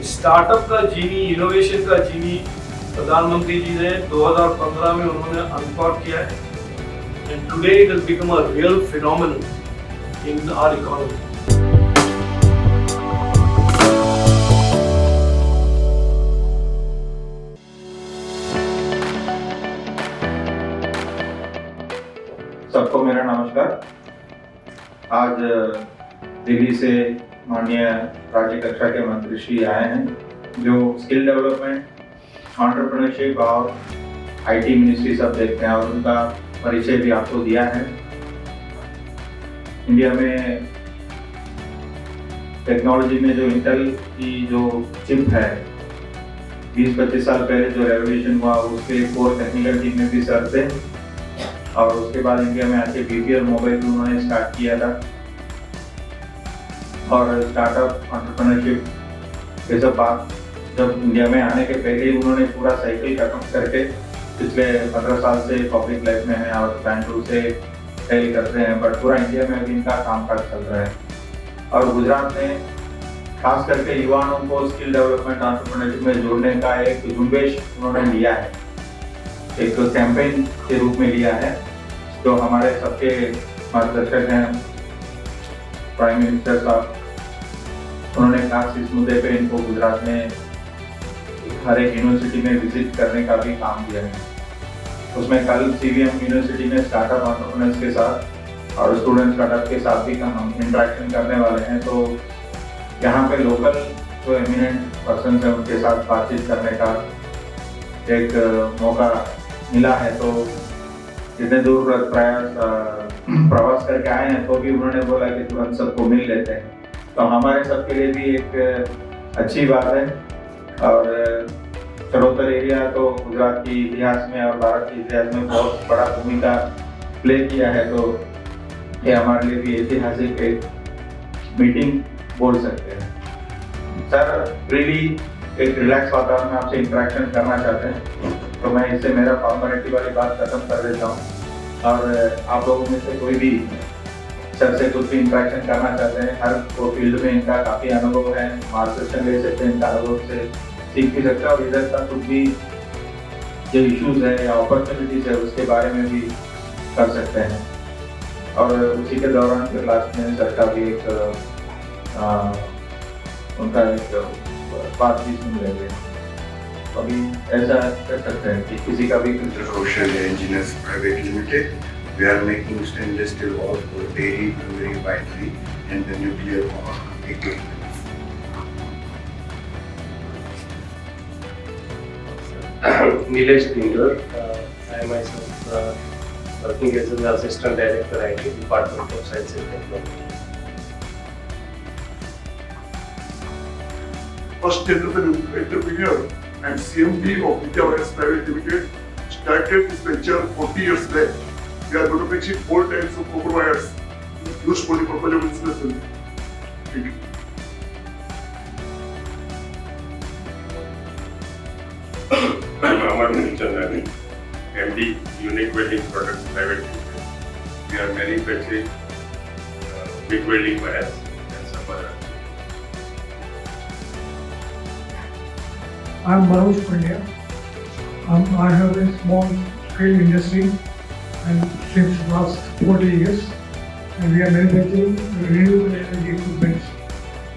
Startup का जीनी, innovation का जीनी प्रधानमंत्री जी ने 2015 में उन्होंने अनकॉर्क किया है and today it has become a real phenomenon in our economy. सबको मेरा नमस्कार। आज दिल्ली से माननीय राज्य कक्षा के मंत्री श्री आए हैं, जो स्किल डेवलपमेंट, एंटरप्रेन्योरशिप और आईटी मिनिस्ट्री सब देखते हैं, और उनका परिचय भी आपको दिया है। इंडिया में टेक्नोलॉजी में जो इंटेल की जो चिप है, 20-25 साल पहले जो रेवोल्यूशन हुआ उसके कोर टेक्निकल टीम में भी सर थे, और उसके बाद इंडिया में आके बीपीएल मोबाइल भी उन्होंने स्टार्ट किया था, और स्टार्टअप, एंटरप्रेन्योरशिप ये सब बात जब इंडिया में आने के पहले ही उन्होंने पूरा साइकिल खत्म करके पिछले 15 साल से पब्लिक लाइफ में है और बैंगलोर से सेल करते हैं, बट पूरा इंडिया में अभी इनका कामकाज चल रहा है। और गुजरात में खास करके युवाओं को स्किल डेवलपमेंट, एंटरप्रेन्योरशिप में जोड़ने का एक झुंबेश उन्होंने लिया है, एक कैंपेन के रूप में लिया है, जो हमारे सबके मार्गदर्शक हैं प्राइम मिनिस्टर साहब। उन्होंने खास इस मुद्दे पे इनको गुजरात में हर एक यूनिवर्सिटी में विजिट करने का भी काम किया है। उसमें कल सीवीएम यूनिवर्सिटी में स्टार्टअप एंटरप्रेन्योर्स के साथ और स्टूडेंट स्टार्टअप के साथ भी हम इंटरेक्शन करने वाले हैं, तो यहाँ पे लोकल जो एमिनेंट पर्सन हैं उनके साथ बातचीत करने का एक मौका मिला है। तो जितने दूर प्रवास करके आए हैं तो भी उन्होंने बोला कि तुरंत सबको मिल लेते हैं, तो हमारे सबके लिए भी एक अच्छी बात है। और चरोतर एरिया तो गुजरात की इतिहास में और भारत के इतिहास में बहुत बड़ा भूमिका प्ले किया है, तो ये हमारे लिए भी ऐतिहासिक एक मीटिंग बोल सकते हैं। सर रियली एक रिलैक्स वातावरण में आपसे इंटरेक्शन करना चाहते हैं, तो मैं इससे मेरा फॉर्मेलिटी वाली बात खत्म कर देता हूँ, और आप लोगों में से कोई भी सर से कुछ भी इंटरेक्शन करना चाहते हैं, हर फील्ड में इनका काफ़ी अनुभव है, मार्गदर्शन ले सकते हैं, इनका अनुभव से सीख भी सकते हैं, और इधर का कुछ भी जो इश्यूज है या अपॉर्चुनिटीज है उसके बारे में भी कर सकते हैं। और उसी के दौरान फिर लास्ट में सर का भी एक उनका एक बात भी सुन लेंगे। अभी ऐसा कर सकते हैं कि किसी का भी Ocean Engineers Private Limited, we are making stainless steel walls for dairy, brewery, winery, and the nuclear power equipment. Nilesh Dindor, I myself working as an assistant director IT Department of Science and Technology. First entrepreneur and CMD of iHubX Private Limited started this venture 40 years back. We are manufacturing all types of copper wires used for the purpose of installation. Thank you. Amar Chandani, MD, Unique Welding Products Private Limited. We are manufacturing big welding wires and some other. I'm Manoj Pandya. I have a small scale industry and since last 40 years, and we are manufacturing renewable energy equipment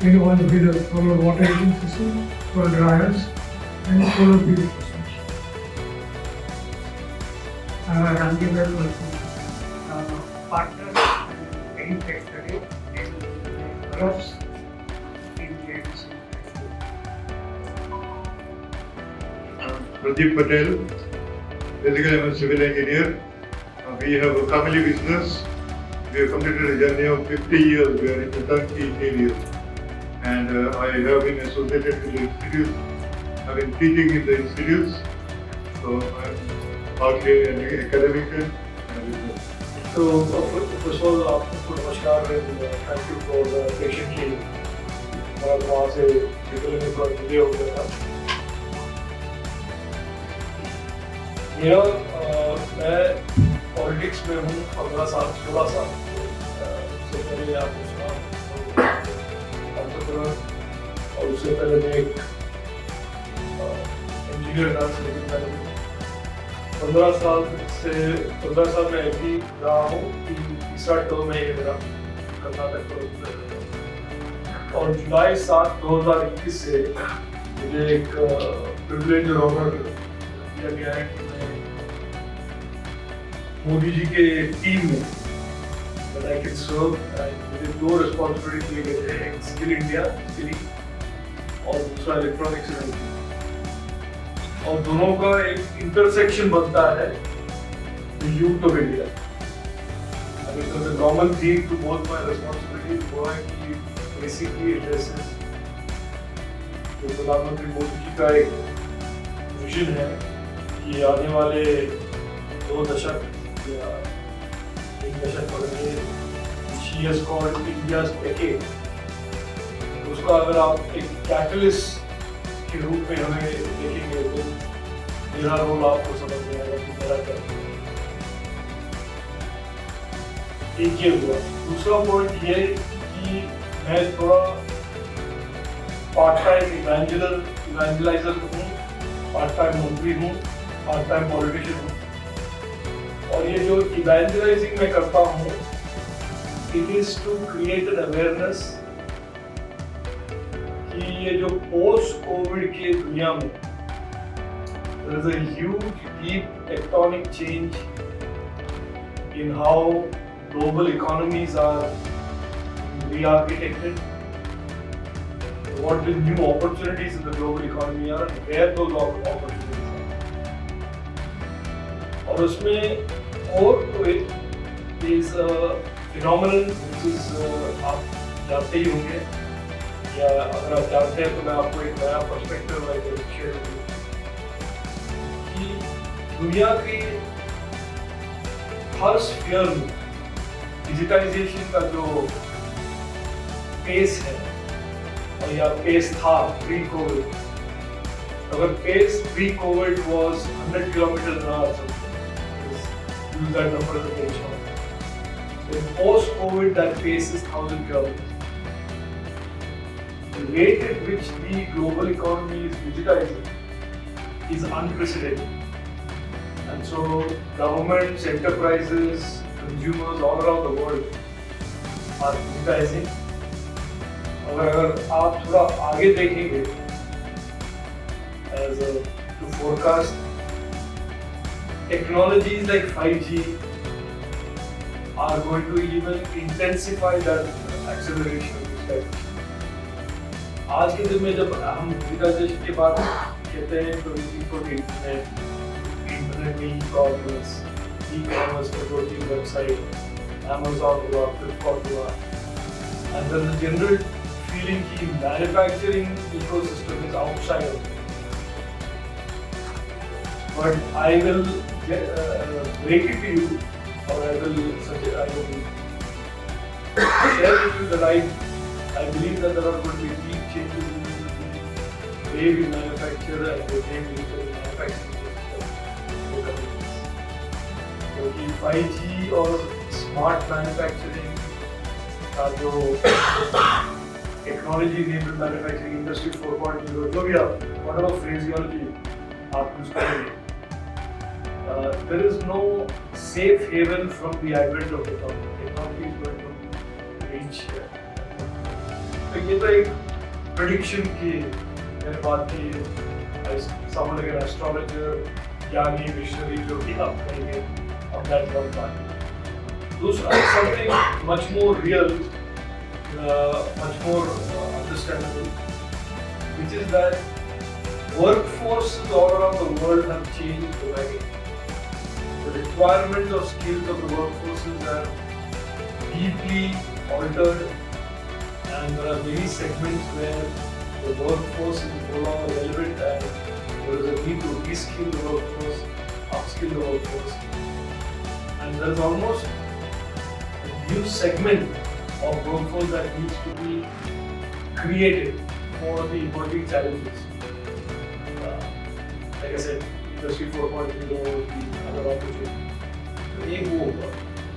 in all with the solar water heating system, solar dryers, and solar PV systems. Ranjivel partner in factory in Europe. Pradeep Patel, basically I'm a civil engineer. We have a family business. We have completed a journey of 50 years. We are in the turnkey interior. And I have been associated with the institutes. I have been teaching in the institutes. So I am partly an academic and a business. So first of all, आपको नमस्कार and thank you for patiently वहाँ से निकलने में थोड़ा delay हो गया था। मेरा मैं पॉलिटिक्स में हूँ 15 साल 16 साल से पहले आपको सुना एंटरप्रेन्योर, और उससे पहले मैं एक इंजीनियर था, लेकिन मैंने 15 साल में अभी रहा हूँ। तीसरा टर्म है ये मेरा कर्नाटक प्रोविंस। और जुलाई 7, 2021 से मुझे एक प्रिविलेज और ऑनर दिया गया है कि मैं मोदी जी के टीम में I can serve, मुझे 2 रिस्पॉन्सिबिलिटी दिए गए थे, एक स्किल इंडिया स्किलिंग और दूसरा इलेक्ट्रॉनिक्स एंड और दोनों का एक इंटरसेक्शन बनता है youth of India. The common theme to both my responsibilities वो है कि basically addresses जो प्रधानमंत्री मोदी जी का एक विजन है कि आने वाले 2 दशक या 1 दशक पहले she has called India's decade। उसका अगर आप एक कैटलिस्ट के रूप में हमें देखेंगे तो मेरा रोल आपको समझ में आएगा कि मेरा क्या है। एक ये हुआ। दूसरा पॉइंट ये कि मैं थोड़ा पार्ट टाइम इवेंजलाइजर हूँ, पार्ट टाइम मंत्री हूँ, पार्ट टाइम पॉलिटिशियन हूँ। और ये जो इवेंजलाइजिंग मैं करता हूँ, it is to create an awareness कि ये जो पोस्ट कोविड के दुनिया में there is a huge deep tectonic change in how global economies are re-architected, what the new opportunities in the global economy are and where those opportunities are. और उसमें और तो एक is a phenomenon which is आप जानते ही होंगे या अगर आप जानते हैं तो मैं आपको एक नया पर्सपेक्टिव शेयर करूँ कि दुनिया के हर स्फीयर में डिजिटाइजेशन का जो पेस है और या पेस था प्री कोविड, अगर pace pre COVID was 100 kilometre an hour, use that number as a benchmark. In post COVID that pace is 1000 kilometers. The rate at which the global economy is digitizing is unprecedented. And so governments, enterprises, consumers all around the world are digitizing. अगर आप थोड़ा आगे देखेंगे to forecast technologies like 5G are going to even intensify that acceleration of digitization. आज के दिन में जब हम digitization की बात कहते हैं तो इंटरनेट में e-commerce, e-commerce networking website, Amazon हुआ, Flipkart हुआ, and there's a general feeling कि manufacturing ecosystem is outside of it. But I will break it to you, or I will share with you that I believe that there are going to be deep changes in the way we manufacture and the way we manufacture. क्योंकि 5G और smart manufacturing का जो technology enabled manufacturing industry 4.0 जो भी आप whatever phraseology आप use करेंगे, there is no safe haven from the advent of technology. Technology is going to reach here. तो ये तो एक prediction की मैंने बात की, someone like an astrologer, ज्ञानी विशनरी जो भी आप कहेंगे of that one part. Those are something much more real, much more understandable, which is that workforces all around the world have changed dramatically. The requirements of skills of the workforces are deeply altered, and there are many segments where the workforce is no longer relevant and there is a need to reskill the workforce, upskill the workforce. And there is almost a new segment of workforce that needs to be created for the emerging challenges. Like I said, Industry 4.0, the other opportunity. So, एक वो होगा.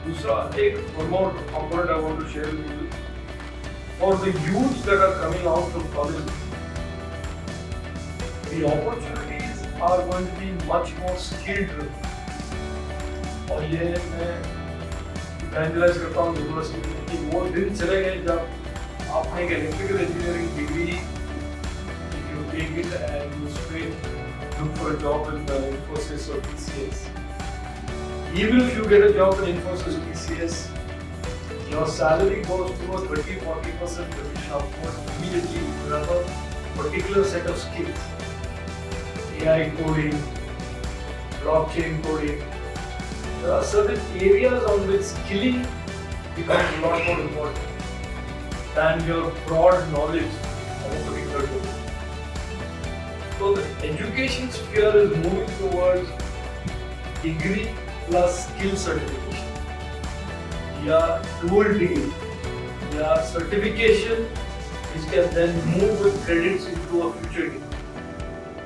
दूसरा एक one more component I want to share with you. For the youths that are coming out from colleges, the opportunities are going to be much more skill driven. और ये मैं evangelise करता हूँ यूनिवर्सिटी में कि वो दिन चले गए जब आपने एक electrical engineering degree you take it and you straight look for a job in the Infosys or TCS. Even if you get a job in Infosys or TCS, your salary goes to a 30-40% revision upwards immediately. You have a particular set of skills. AI coding, blockchain coding. There are certain areas on which skilling becomes a lot more important than your broad knowledge of a particular topic. So the education sphere is moving towards degree plus skill certification. Yeah, dual degree. Yeah, certification which can then move with credits into a future degree.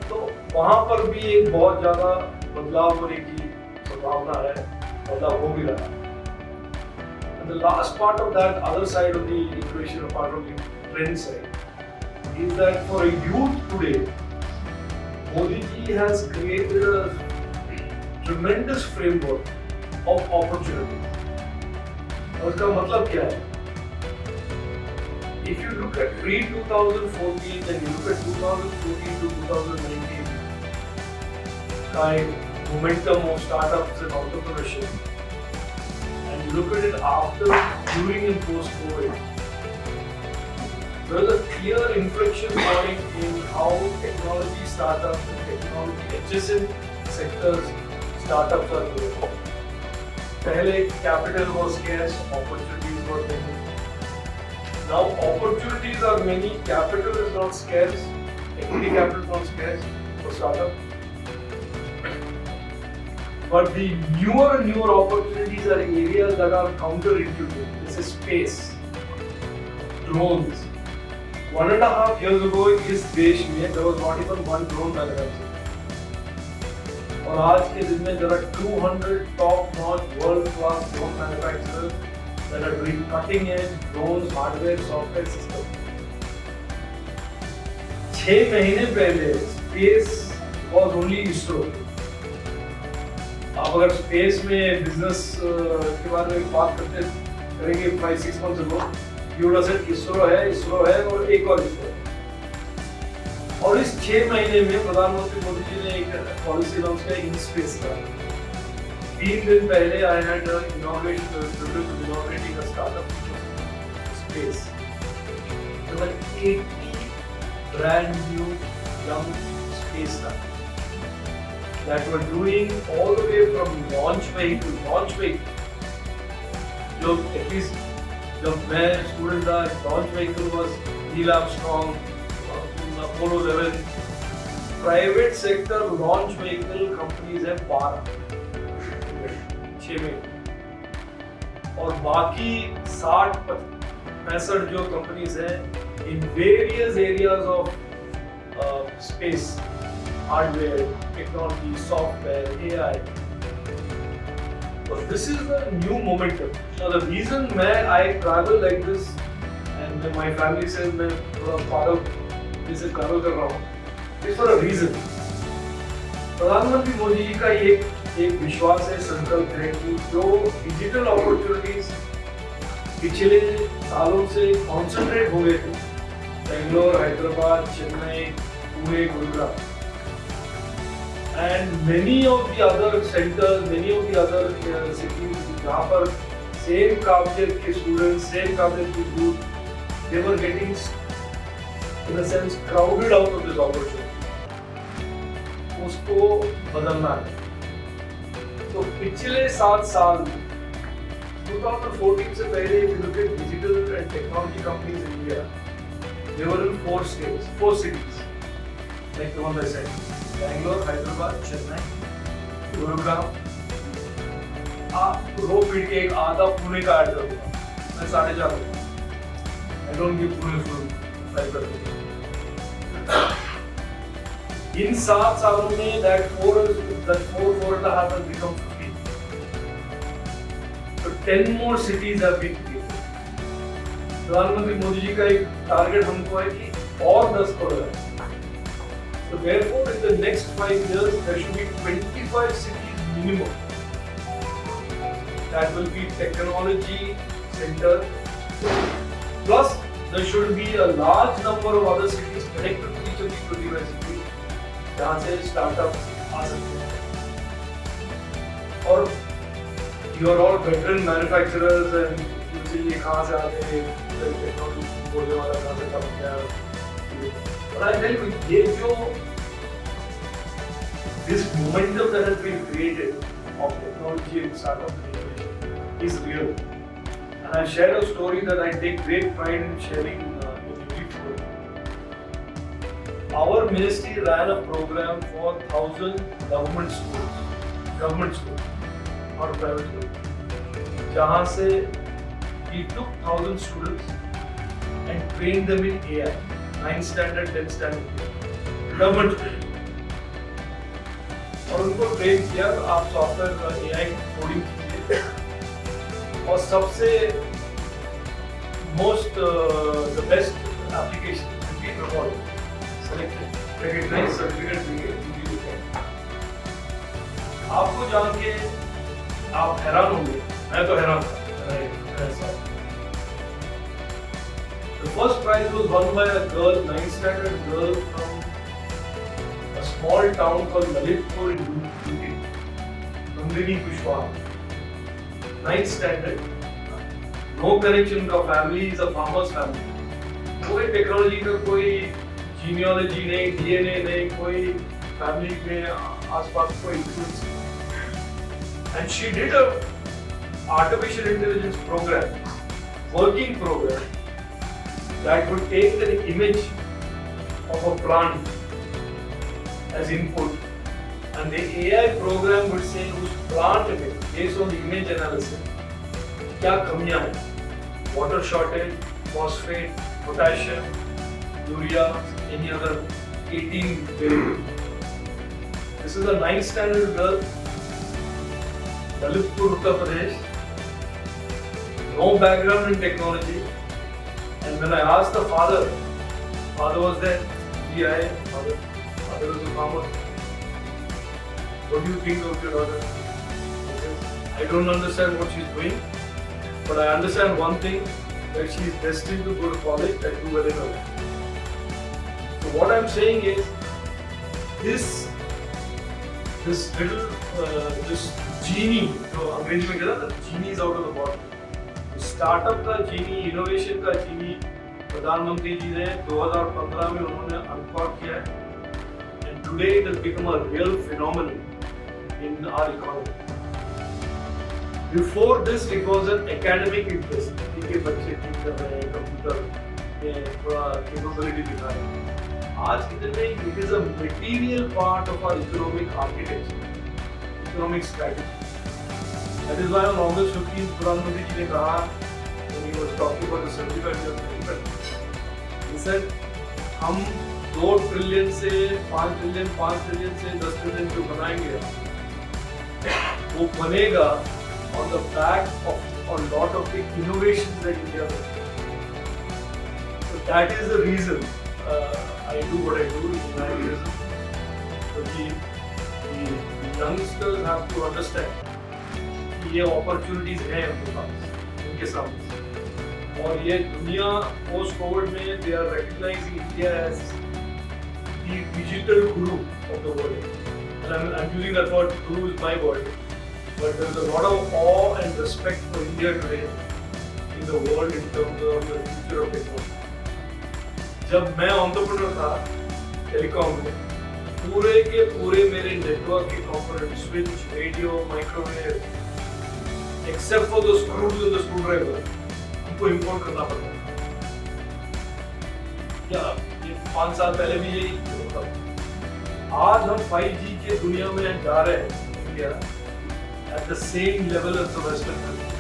तो वहाँ पर भी एक बहुत ज़्यादा बदलाव होने की संभावना है, बदलाव हो भी रहा है. And the last part of that other side of the equation, or part of the trend side, is that for a youth today, Modi ji has created a tremendous framework of opportunity. और उसका मतलब क्या है? If you look at pre-2014 and you look at 2014 to 2019, kind momentum of startups and entrepreneurship, and you look at it after, during and post-COVID, there is a clear inflection point in how technology startups and technology adjacent sectors startups are growing. पहले capital was scarce, opportunities were many. Now opportunities are many, capital is not scarce, equity capital is not scarce for startup. But the newer and newer opportunities are areas that are counterintuitive. This is space, drones. 1.5 years ago, इस देश में there was not even one drone manufacturer. और आज के दिन में there are 200 top-notch world-class drone manufacturers that are doing cutting-edge drones, hardware, software systems. 6 महीने पहले space was only ISRO. आप अगर space में business के बारे में बात करेंगे 5-6 months ago, you would have said ISRO है और एक और ISRO है. और इस 6 महीने में प्रधानमंत्री मोदी जी ने एक पॉलिसी लॉन्च किया इन स्पेस का. 3 दिन पहले I had inaugurating a startup space. There were 80 brand new young space startups that were doing all the way from launch vehicle. जो at least जब मैं स्टूडेंट था, launch vehicle was Neil Armstrong, Apollo 11. Private sector launch vehicle companies है 6 में, और बाकी 60-65 जो companies हैं in various areas of space, hardware, technology, software, AI. So this is the new momentum. Now the reason I travel like this and my family says मैं part of this travel कर रहा हूँ, is for a reason. प्रधानमंत्री मोदी जी का एक विश्वास है, संकल्प है कि जो डिजिटल अपॉर्चुनिटीज पिछले सालों से कॉन्सेंट्रेट हो गए थे, Bangalore, Hyderabad, Chennai, Pune, Gurugram, and many of the other centers, many of the other cities जहाँ पर same काबिलियत के students, same काबिलियत के youth, they were getting in a sense crowded out of this opportunity. उसको बदलना है. तो पिछले 7 साल 2014 से पहले if you look at digital and technology companies in India, they were in 4 cities, like the one I said. Bangalore, Hyderabad, Chennai, Gurugram. आप रो पीट के एक आधा पुणे का ऐड कर दूंगा, मैं 4.5 I don't give Pune full price. इन 7 सालों में that 4.5 has become 15. So 10 more cities have been created. प्रधानमंत्री मोदी जी का एक टारगेट हमको है कि और 10 करोड़ है. So therefore, in the next 5 years, there should be 25 cities minimum that will be technology center. Plus, there should be a large number of other cities connected to each of these 25 cities, जहाँ से startups आ सकते हैं. और you are all veteran manufacturers and usually ये कहाँ से आते हैं, technology बोलने वाला कहाँ से कम क्या है. But I tell you, ये जो this momentum that has been created of technology and startup innovation is real. And I share a story that I take great pride in sharing in every forum. Our ministry ran a program for 1,000 government schools, not private schools. जहाँ से we took 1,000 students and trained them in AI, 9th standard, 10th standard, government school. और उनको train किया, आप software AI coding कीजिए और सबसे most the best application will be awarded, selected, recognized, certificate देंगे. आपको जान के आप हैरान होंगे, मैं तो हैरान था. The first prize was won by a girl, 9th standard girl from a small town called Lalitpur in UP. Nandini Kushwaha. 9th standard. No connection का family is a farmer's family. कोई technology का कोई genealogy नहीं, DNA नहीं, कोई family में आसपास कोई influence नहीं. And she did a artificial intelligence program, working program, that would take an image of a plant as input, and the AI program would say उस plant में based on the image analysis क्या कमियां हैं, water shortage, phosphate, potassium, urea, any other 18 variables. This is a 9th standard girl, Lalitpur, Uttar Pradesh, no background in technology. And when I asked the father was there, father was a farmer. What do you think of your daughter? He says, I don't understand what she's doing, but I understand one thing, that she is destined to go to college and do well in her life. So what I'm saying is, this little, this genie, जो अंग्रेजी में कहता है, genie is out of the bottle. Startup का जीनी, innovation का जीनी प्रधानमंत्री जी ने 2015 में उन्होंने अनकॉर्क किया है, and today it has become a real phenomenon in our economy. Before this it was an academic interest कि बच्चे ठीक कर रहे हैं, कंप्यूटर में थोड़ा कैपेबिलिटी दिखा रहे हैं. आज के दिन में it is a material part of our economic architecture, economic strategy. That is why on August 15th, प्रधानमंत्री जी ने कहा, when he was talking about the 75 years commitment, he said, हम 2 ट्रिलियन से 5 ट्रिलियन, 5 ट्रिलियन से 10 ट्रिलियन जो बनाएंगे, वो बनेगा on the back of a lot of the innovations that India does. So that is the reason I do what I do in my reason. So the youngsters have to understand ये opportunities हैं उनके पास, उनके सामने. और ये दुनिया post covid में they are recognising India as the digital guru of the world. And I am using that word, guru is my word, but there is a lot of awe and respect for India today in the world in terms of the future of technology. जब मैं entrepreneur था telecom में, पूरे के पूरे मेरे network के component, switch, radio, microwave, except for the screws and the screwdriver, हमको import करना पड़ता है. क्या ये 5 साल पहले भी यही होता था. आज हम 5G के दुनिया में जा रहे हैं, India at the same level as the Western countries.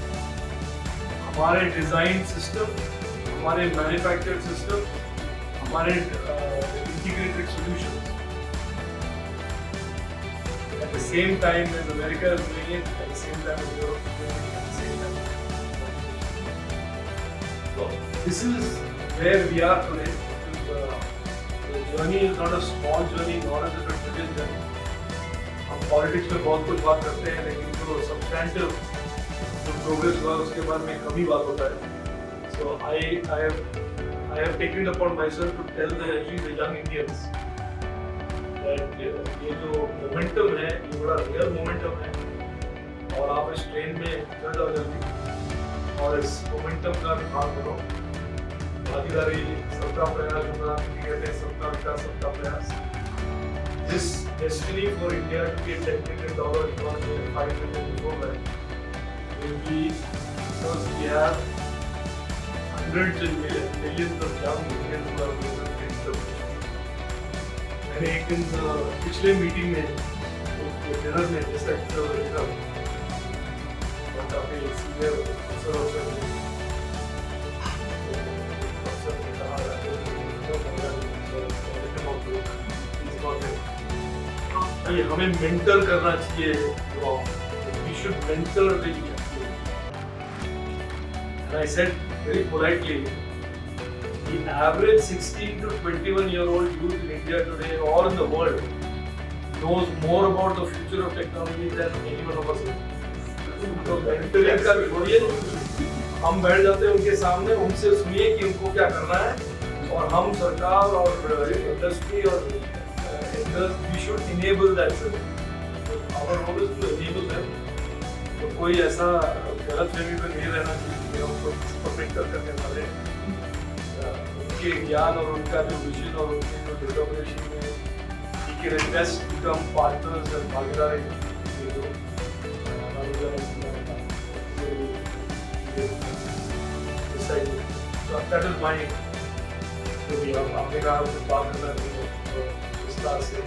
हमारे डिजाइन सिस्टम, हमारे मैन्युफैक्चर्ड सिस्टम, हमारे integrated solutions at the same time as America is doing it, at the same time as Europe is doing it, at the same time. So this is where we are today. journey is not a small journey, nor is it a trivial journey. हम politics में बहुत कुछ बात करते हैं, लेकिन जो substantive जो प्रोग्रेस हुआ उसके बारे में कम ही बात होता है. So I have taken it upon myself to tell the young Indians that ये जो momentum है, ये बड़ा real momentum है, और आप इस ट्रेन में चढ़ जाओ जल्दी, और इस momentum का इस्तेमाल करो. भागीदारी सबका प्रयास होगा, कहते हैं सबका विकास सबका प्रयास. This destiny for India to be a $10 billion economy and 5 billion before that will be because we have hundreds and millions of young Indians who are going to get the मैंने एक दिन पिछले मीटिंग में dinner में decide किया काफी senior अफसर ये हमें मेंटर करना चाहिए. We should mentor the youth. And I said very politely, the average 16 to 21-year-old youth in India today or in the world knows more about the future of technology than any one of us. तो mentoring का छोड़िए, हम बैठ जाते हैं उनके सामने, उनसे सुनिए कि उनको क्या करना है, और हम सरकार और इंडस्ट्री और we should enable that service. Our role is to enable them. तो कोई ऐसा गलत फहमी पे नहीं रहना चाहिए कि हम कोई मेंटर करने वाले हैं. उनके ज्ञान और उनका जो विजन और उनके जो डिटर्मिनेशन में we can invest, become partners and भागीदारी So that is my जो आपने कहा कुछ बात करना है विस्तार से.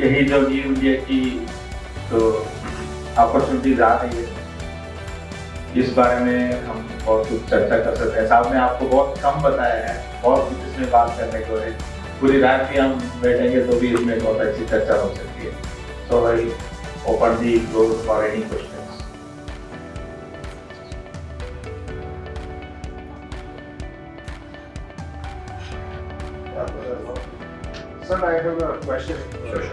यही जो न्यू इंडिया की तो अपॉर्चुनिटीज आ रही है, इस बारे में हम बहुत कुछ चर्चा कर सकते हैं. साहब ने आपको बहुत कम बताया है, बहुत कुछ इसमें बात करने को है. पूरी रात भी हम बैठेंगे तो भी इसमें बहुत अच्छी चर्चा हो सकती है. So I open the floor for any questions. Sir, I have a question. Sure.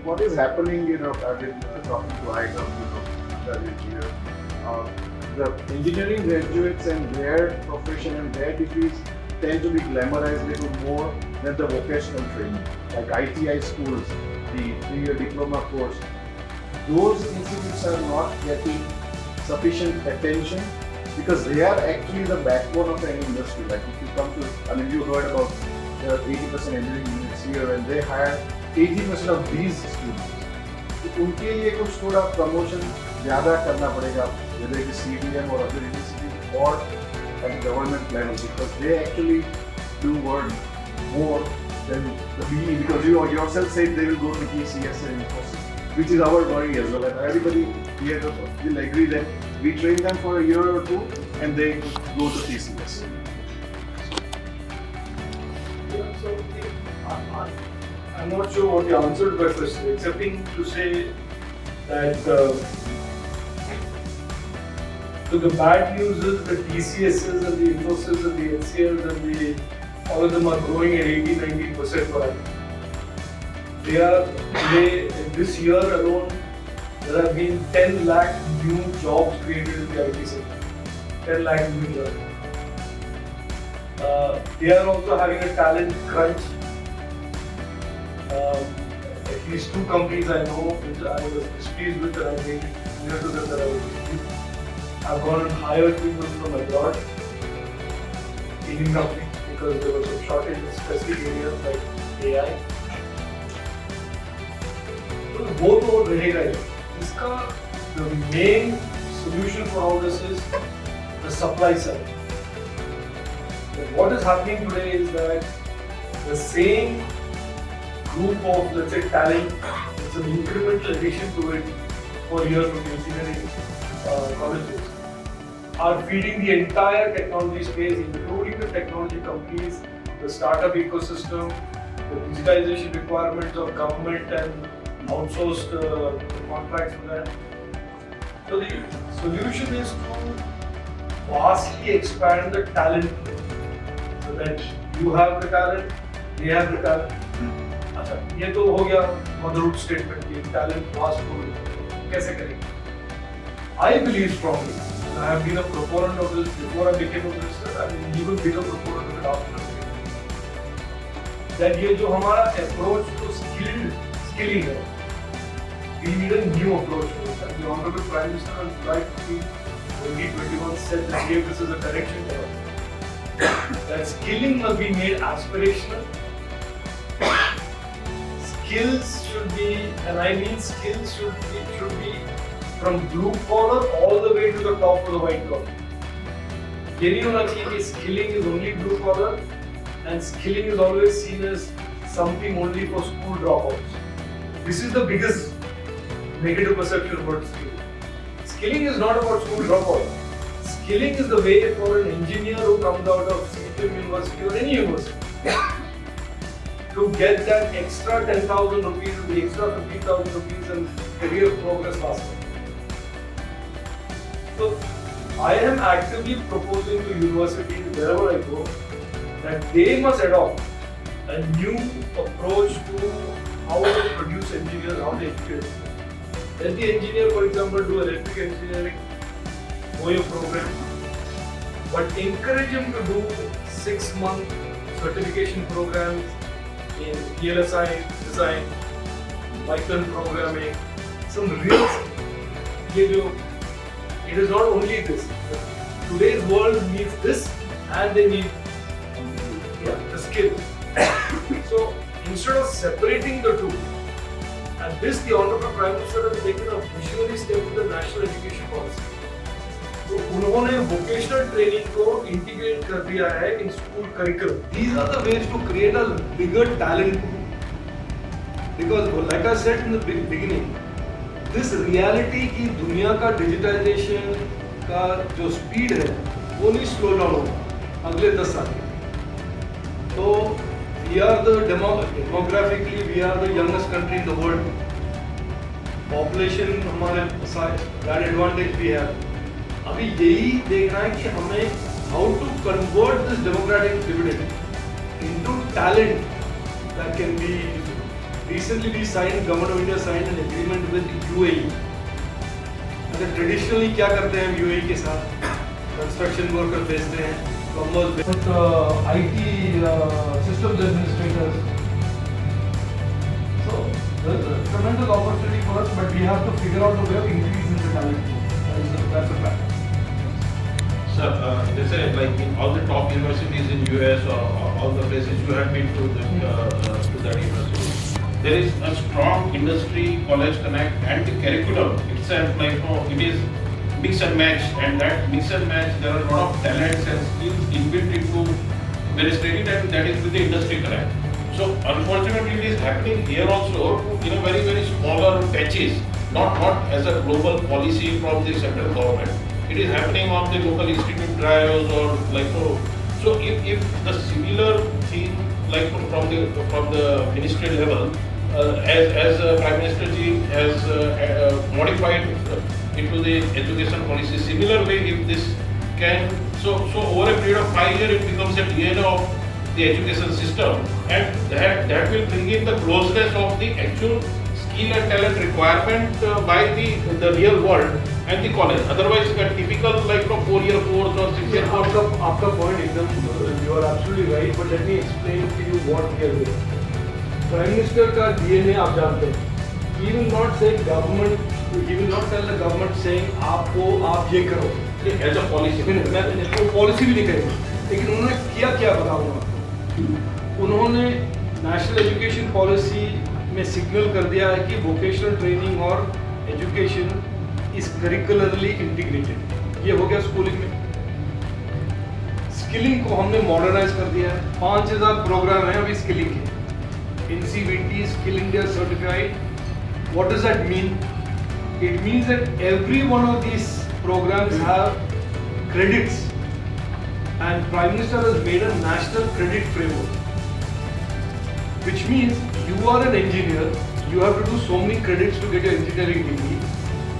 What is happening, I've been talking to iHubGujarat here. The engineering graduates and their profession and their degrees tend to be glamorized a little more than the vocational training, like ITI schools, the 3-year diploma course. Those institutes are not getting sufficient attention because they are actually the backbone of any industry. Like if you come to, you heard about there are 80% engineering units here and they hire 80% of these students. तो उनके लिए कुछ थोड़ा promotion ज़्यादा करना पड़ेगा, whether it is CVM or other universities or at the government level, because they actually do earn more than the BE, because you yourself said they will go to TCS and Infosys, which is our worry as well. And everybody here will agree that we train them for a year or two and they go to TCS. So I'm not sure what the answer to that question is, excepting to say that so the bad news is the TCSs and the Infosys and the HCLs and all of them are growing at 80-90% per annum. They are today, this year alone, there have been 10 lakh new jobs created in the IT sector. 10 lakh new jobs. They are also having a talent crunch. At least 2 companies I know which I was displeased with and I made it clear to them that I was displeased. I've gone and hired people from abroad, Indian companies, because there was some shortage in specific areas like AI. So वो तो रहेगा ही. इसका the main solution for all this is the supply side. What is happening today is that the same group of, let's say, talent, it's an incremental addition to it for years from the engineering colleges, are feeding the entire technology space, including the technology companies, the startup ecosystem, the digitization requirements of government and outsourced contracts for that. So the solution is to vastly expand the talent pool, so that you have the talent, they have the talent. अच्छा, ये तो हो गया motherhood statement की talent vast pool कैसे करेंगे? I believe strongly, and I have been a proponent of this before I became a minister. I mean, even been a proponent of it after I became a minister. That ये जो हमारा approach to skilling है, we need a new approach to it. And the Honorable Prime Minister on July 2021 said that this is a correction error. That skilling must be made aspirational. Skills should be, and I mean skills should be from blue collar all the way to the top of the white collar. ये नहीं होना चाहिए कि skilling is only blue collar and skilling is always seen as something only for school dropouts. This is the biggest negative perception about skilling. Skilling is not about school dropouts. Skilling is the way for an engineer who comes out of CVM university or any university to get that extra 10,000 rupees and the extra 15,000 rupees and career progress faster. So I am actively proposing to universities wherever I go that they must adopt a new approach to how they produce engineers, how they educate. Let the engineer, for example, do electric engineering, OYO program, but encourage him to do 6-month certification programs in PLSI design, Python programming, some real skill. It is not only this. Today's world needs this, and they need the skill. So instead of separating the two, and this the Honorable Prime Minister has taken a visionary step with the National Education Policy. तो उन्होंने vocational training को integrate कर दिया है in school curriculum. These are the ways to create a bigger talent pool. Because like I said in the beginning, this reality की दुनिया का digitization का जो speed है, वो नहीं slow down होगा अगले 10 साल में. तो we are the demographically we are the youngest country in the world. Population हमारे साथ that advantage we have. अभी यही देखना है कि हमें how to convert this democratic dividend into talent that can be. Recently we signed, Government of India signed an agreement with UAE. अगर traditionally क्या करते हैं UAE के साथ? Construction worker भेजते हैं, plumbers, with IT systems administrators. So there's a tremendous opportunity for us, but we have to figure out a way of increasing the talent pool. That's a fact. Sir, they say like in all the top universities in US or all the places you have been to that university, there is a strong industry college connect and the curriculum itself, like it is mix and match, and that mix and match there are a lot of talents and skills inbuilt into various training, and that is with the industry connect. So unfortunately it is happening here also in a very very smaller patches, not as a global policy from the central government. It is happening on the local institute trials or like so. So if the similar thing like from the ministry level, as Prime Minister ji has modified into the education policy, similar way if this can so over a period of 5 years it becomes a DNA of the education system, and that will bring in the closeness of the actual skill and talent requirement by the real world and the college. Otherwise, a typical like 4-year course or 6-year course. आपका point एकदम you are absolutely right, but let me explain to you what we are doing. Prime Minister का DNA आप जानते हैं. He will not say government. He will not tell the government saying आप ये करो. As a policy. मैं वो policy भी नहीं करेंगे. लेकिन उन्होंने किया क्या बताऊंगा. उन्होंने national education policy में signal कर दिया है कि vocational training और education is curricularly integrated. ये हो गया schooling में. Skilling को हमने modernize कर दिया है. 5000 प्रोग्राम हैं अभी skilling के. NCVT Skill India certified. What does that mean? It means that every one of these programs have credits, and Prime Minister has made a national credit framework, which means you are an engineer, you have to do so many credits to get your engineering degree.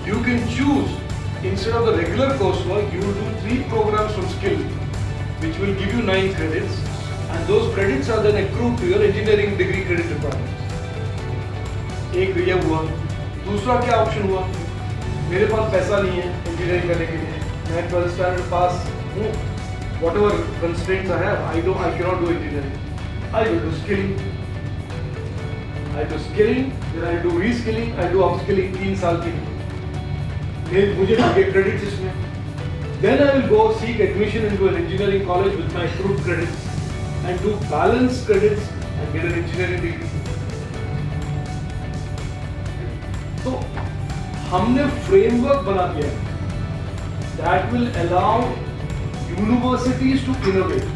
You can choose instead of the regular coursework, you will do 3 programs from skill, which will give you 9 credits, and those credits are then accrued to your engineering degree credit requirements. एक ये हुआ. दूसरा क्या option हुआ? मेरे पास पैसा नहीं है इंजीनियरिंग करने के लिए. मैं 12th standard पास हूँ. Whatever constraints I have, I cannot do engineering. I will do skilling. I do skilling, then I do reskilling, I do upskilling 3 साल के लिए. मुझे लगे credits इसमें. Then I will go seek admission into an engineering college with my accrued credits and do balanced credits and get an engineering degree. तो हमने framework बना दिया that will allow universities to innovate.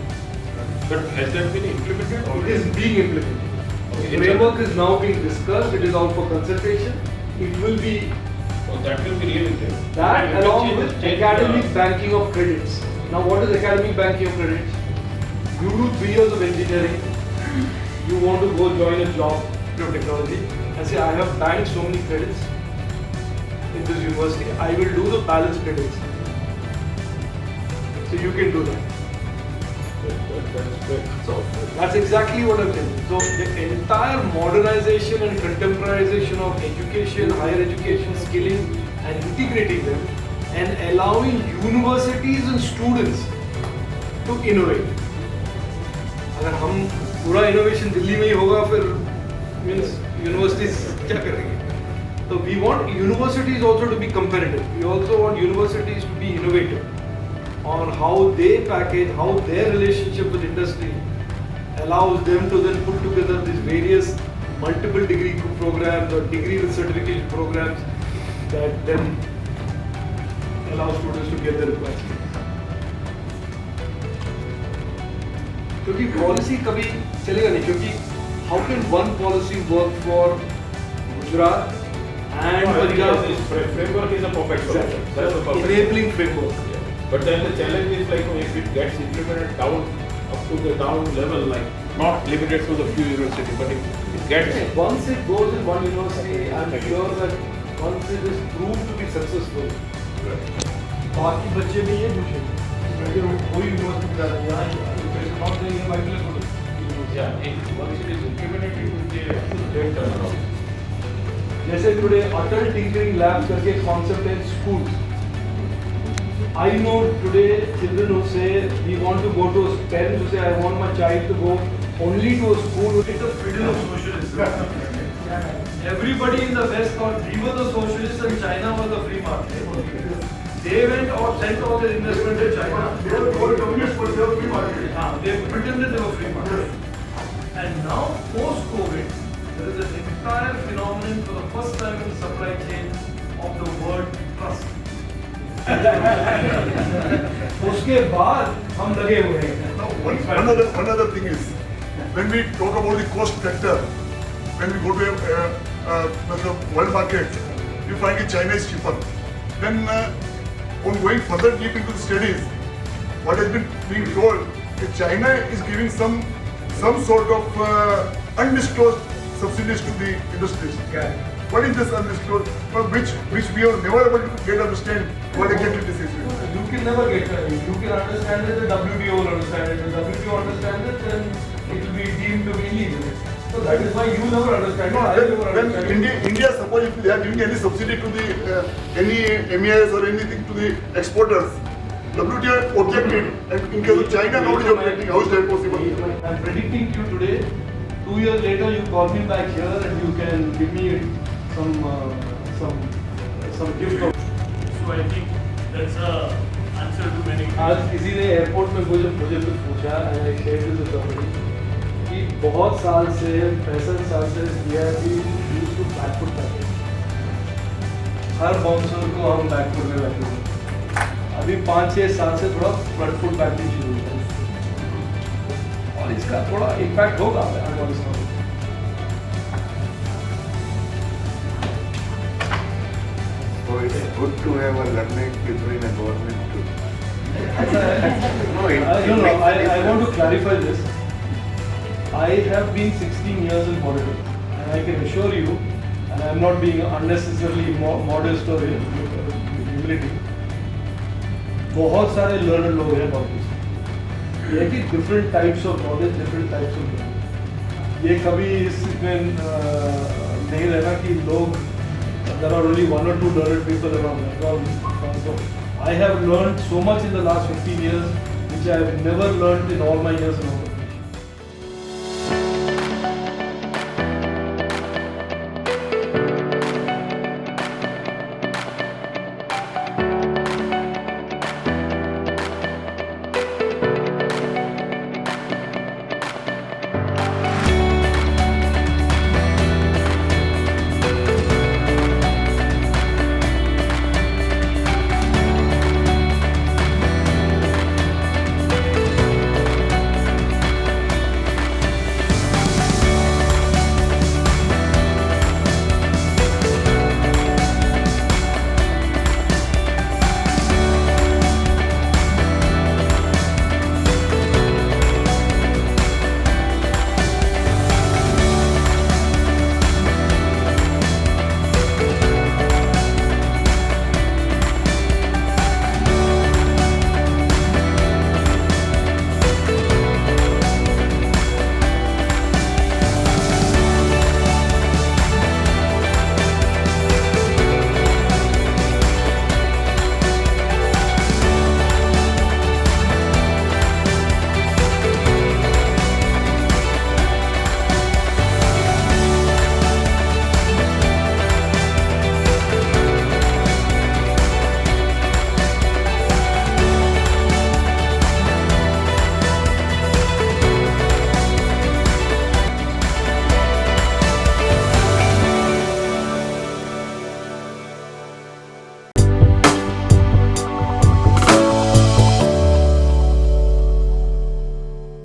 But has that been implemented? It is being implemented. The framework is now being discussed. It is out for consultation. It will be. Oh, that will be really great. That along with academic banking of credits. Now, what is academic banking of credits? You do 3 years of engineering. You want to go join a job in technology and say, I have banked so many credits in this university. I will do the balance credits. So you can do that. So that's exactly what I'm saying. So the entire modernization and contemporarization of education, higher education, skilling and integrating them and allowing universities and students to innovate. अगर हम पूरा innovation Delhi में ही होगा फिर means universities क्या करेंगे? So we want universities also to be competitive. We also want universities to be innovative on how they package, how their relationship with industry allows them to then put together these various multiple degree programs or degree with certification programs that then allow students to get their required skills. क्योंकि policy कभी चलेगा नहीं, क्योंकि how can one policy work for Gujarat and Punjab? This framework is a perfect solution. That's the perfect enabling framework. But then the challenge is like if it gets implemented down up to the down level, like not limited to the few universities, but if it gets once it goes in one university, I'm sure that once it is proved to be successful, बाकी बच्चे भी ये पूछेंगे कोई university जा रही है यहाँ नॉट देंगे बाकी लोग once it is implemented, it will be a great turnaround. जैसे today अटल टिंकरिंग लैब करके कॉन्सेप्ट है schools. I know today children who say we want to go to parents who say I want my child to go only to a school. It's the freedom of socialism. Everybody in the West thought we were the socialists and China was the free market. They went or sent all their investment to China. They were communists, but they were free market. They pretended they were free market. And now post-COVID, there is an entire phenomenon for the first time in the supply chain of the word trust. उसके बाद हम लगे हुए हैं. One other thing is, when we talk about the cost factor, when we go to the world market, we find that China is cheaper. Then, on going further deep into the studies, what has been being told that China is giving some sort of undisclosed subsidies to the industries. What is this undisclosed? Which we are never able to get understand what exactly this is. You can never get it. You can understand it, the WTO will understand it. The WTO understands it, then it will be deemed to be illegal. So that is why you never understand it. I never understand it. India, suppose if they are giving any subsidy to the any MEIS or anything to the exporters, WTO objected, and in case of China, nobody is objecting. How is that possible? I am predicting to you today. 2 years later, you call me back here and you can give me some gift. So I think that's a answer to many. आज किसी ने airport में मुझे कुछ पूछा and I shared this with somebody कि बहुत साल से 65 साल से CIP used to backward package. Her bouncer को हम बैकफुट में बैठे हैं. अभी 5-6 साल से थोड़ा फ्रंट फुट पैकेज शुरू हुआ है और इसका थोड़ा इम्पैक्ट होगा आने वाले समय में. So it's good to have a learning between a government too. I want to clarify this. I have been 16 years in politics, and I can assure you, and I am not being unnecessarily modest or humility, बहुत सारे learner लोग हैं competition, ये कि different types of knowledge, different types of learning. ये कभी इसमें नहीं रहना कि लोग there are only 1 or 2 learned people around. So I have learned so much in the last 15 years which I have never learned in all my years in